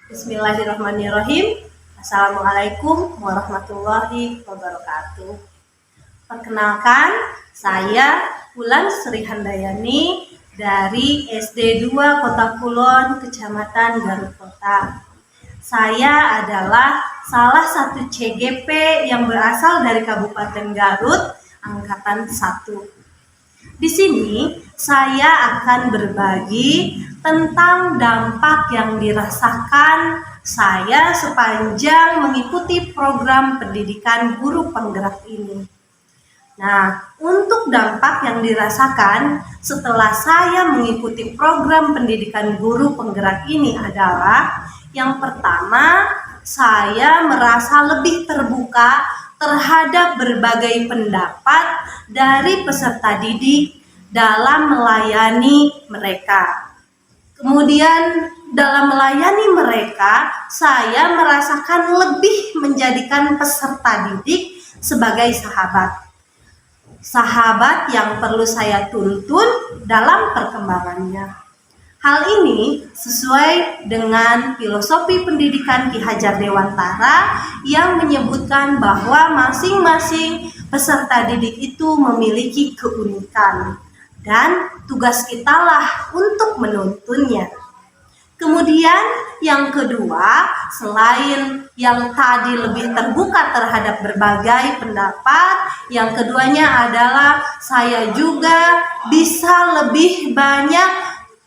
Bismillahirrahmanirrahim. Assalamualaikum warahmatullahi wabarakatuh. Perkenalkan, saya Wulan Sri Handayani dari SD 2 Kota Kulon, Kecamatan Garut Kota. Saya adalah salah satu CGP yang berasal dari Kabupaten Garut, Angkatan 1. Di sini saya akan berbagi tentang dampak yang dirasakan saya sepanjang mengikuti program pendidikan guru penggerak ini. Nah, untuk dampak yang dirasakan setelah saya mengikuti program pendidikan guru penggerak ini adalah yang pertama, saya merasa lebih terbuka terhadap berbagai pendapat dari peserta didik dalam melayani mereka. Kemudian dalam melayani mereka, saya merasakan lebih menjadikan peserta didik sebagai sahabat. Sahabat yang perlu saya tuntun dalam perkembangannya. Hal ini sesuai dengan filosofi pendidikan Ki Hajar Dewantara yang menyebutkan bahwa masing-masing peserta didik itu memiliki keunikan dan tugas kitalah untuk menuntunnya. Kemudian yang kedua, selain yang tadi lebih terbuka terhadap berbagai pendapat, yang keduanya adalah saya juga bisa lebih banyak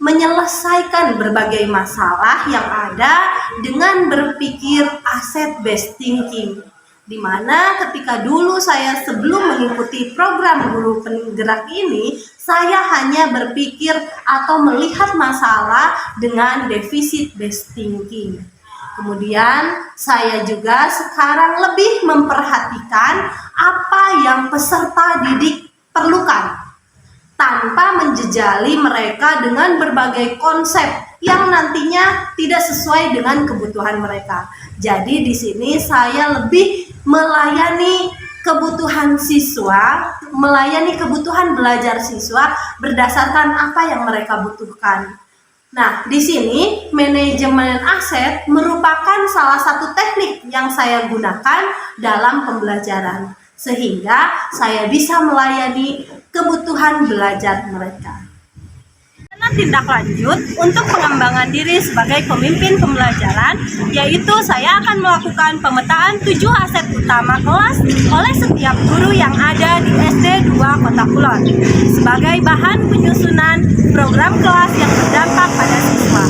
menyelesaikan berbagai masalah yang ada dengan berpikir asset based thinking. Di mana ketika dulu saya sebelum mengikuti program guru penggerak ini, saya hanya berpikir atau melihat masalah dengan deficit based thinking. Kemudian saya juga sekarang lebih memperhatikan apa yang peserta didik perlukan tanpa menjejali mereka dengan berbagai konsep yang nantinya tidak sesuai dengan kebutuhan mereka. Jadi di sini saya lebih melayani kebutuhan siswa, melayani kebutuhan belajar siswa berdasarkan apa yang mereka butuhkan. Nah, di sini manajemen aset merupakan salah satu teknik yang saya gunakan dalam pembelajaran, sehingga saya bisa melayani kebutuhan belajar mereka. Tindak lanjut untuk pengembangan diri sebagai pemimpin pembelajaran, yaitu saya akan melakukan pemetaan 7 aset utama kelas oleh setiap guru yang ada di SD 2 Kota Kulon sebagai bahan penyusunan program kelas yang berdampak pada siswa.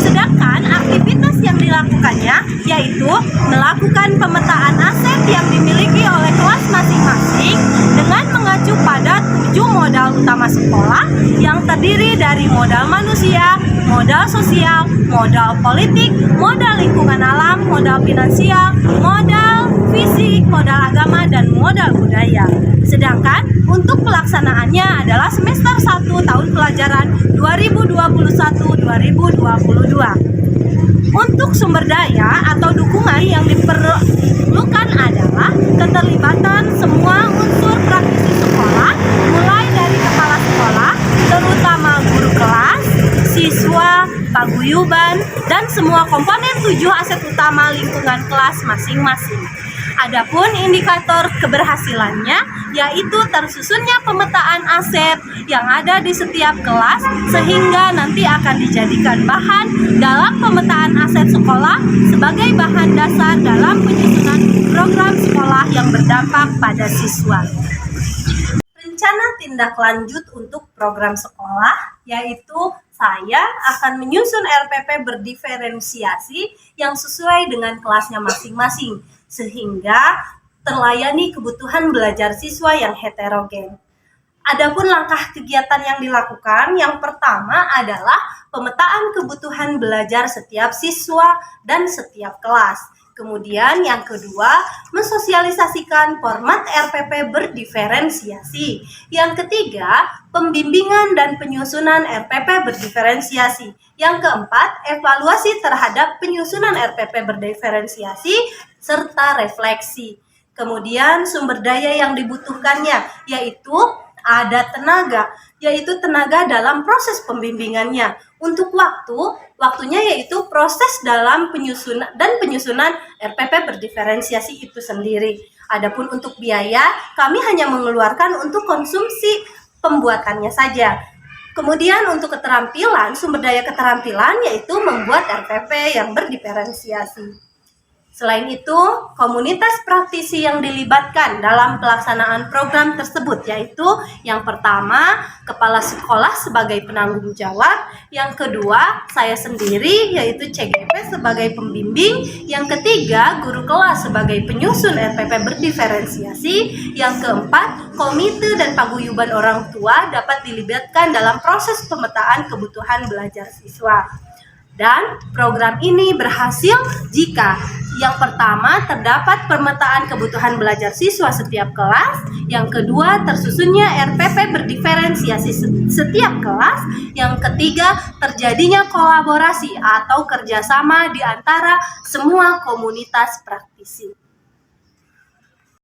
Sedangkan aktivitas yang dilakukannya yaitu melakukan pemetaan aset yang dimiliki oleh kelas masing-masing dengan mengacu pada 7 modal utama sekolah yang terdiri dari modal manusia, modal sosial, modal politik, modal lingkungan alam, modal finansial, modal fisik, modal agama, dan modal budaya. Sedangkan untuk pelaksanaannya adalah semester 1 tahun pelajaran 2021-2022. Untuk sumber daya atau dukungan yang diperlukan adalah keterlibatan semua unsur praktisi sekolah, mulai dari kepala sekolah, terutama guru kelas, siswa, paguyuban, dan semua komponen 7 aset utama lingkungan kelas masing-masing. Adapun indikator keberhasilannya yaitu tersusunnya pemetaan aset yang ada di setiap kelas sehingga nanti akan dijadikan bahan dalam pemetaan aset sekolah sebagai bahan dasar dalam penyusunan program sekolah yang berdampak pada siswa. Rencana tindak lanjut untuk program sekolah yaitu saya akan menyusun RPP berdiferensiasi yang sesuai dengan kelasnya masing-masing sehingga terlayani kebutuhan belajar siswa yang heterogen. Adapun langkah kegiatan yang dilakukan, yang pertama adalah pemetaan kebutuhan belajar setiap siswa dan setiap kelas. Kemudian yang kedua, mensosialisasikan format RPP berdiferensiasi. Yang ketiga, pembimbingan dan penyusunan RPP berdiferensiasi. Yang keempat, evaluasi terhadap penyusunan RPP berdiferensiasi serta refleksi. Kemudian sumber daya yang dibutuhkannya, yaitu ada tenaga. yaitu tenaga dalam proses pembimbingannya. Untuk waktunya yaitu proses dalam penyusunan RPP berdiferensiasi itu sendiri. Adapun untuk biaya, kami hanya mengeluarkan untuk konsumsi pembuatannya saja. Kemudian untuk keterampilan, sumber daya keterampilan yaitu membuat RPP yang berdiferensiasi. Selain itu, komunitas praktisi yang dilibatkan dalam pelaksanaan program tersebut yaitu yang pertama, kepala sekolah sebagai penanggung jawab, yang kedua, saya sendiri yaitu CGP sebagai pembimbing, yang ketiga, guru kelas sebagai penyusun RPP berdiferensiasi, yang keempat, komite dan paguyuban orang tua dapat dilibatkan dalam proses pemetaan kebutuhan belajar siswa. Dan program ini berhasil jika yang pertama terdapat pemetaan kebutuhan belajar siswa setiap kelas, yang kedua tersusunnya RPP berdiferensiasi setiap kelas, yang ketiga terjadinya kolaborasi atau kerjasama di antara semua komunitas praktisi.